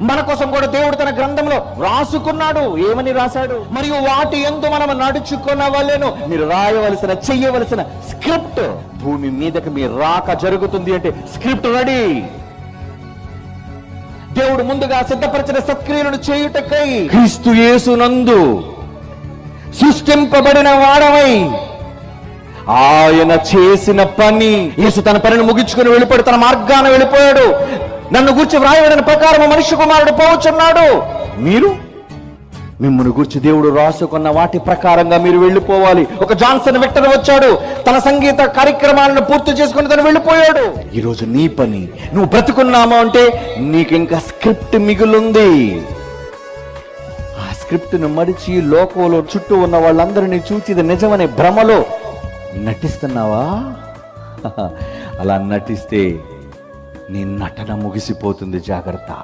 మన కోసం కూడా దేవుడు తన గ్రంథంలో రాసుకున్నాడు. ఏమని రాశాడు? మరియు వాటి యందు మనం నడుచుకునవలెను. మీరు రాయవలసిన, చెయ్యవలసిన స్క్రిప్ట్. భూమి మీదకి మీ రాక జరుగుతుంది అంటే స్క్రిప్ట్ రెడీ. దేవుడు ముందుగా సిద్ధపరిచిన సత్క్రియలను చేయుటకై క్రీస్తు యేసునందు సృష్టింపబడిన వాడవై ఆయన చేసిన పని. యేసు తన పనిని ముగించుకుని వెళ్ళిపోయాడు, తన మార్గాన వెళ్ళిపోయాడు. నన్ను గూర్చి వ్రాయబడిన ప్రకారం మనుష్య కుమారుడు పోవచ్చున్నాడు. మీరు మిమ్మల్ని గూర్చి దేవుడు రాసుకున్న వాటి ప్రకారంగా మీరు వెళ్ళిపోవాలి. ఒక జాన్సన్ విక్టర్ వచ్చాడు, తన సంగీత కార్యక్రమాలను పూర్తి చేసుకుని తను వెళ్ళిపోయాడు. ఈరోజు నీ పని, నువ్వు బ్రతుకున్నామో అంటే నీకు ఇంకా స్క్రిప్ట్ మిగులుంది. ఆ స్క్రిప్ట్ను మరిచి లోకంలో చుట్టూ ఉన్న వాళ్ళందరినీ చూచి ఇది నిజమనే భ్రమలో నటిస్తున్నావా? అలా నటిస్తే నీ నటన ముగిసిపోతుంది. జాగ్రత్త.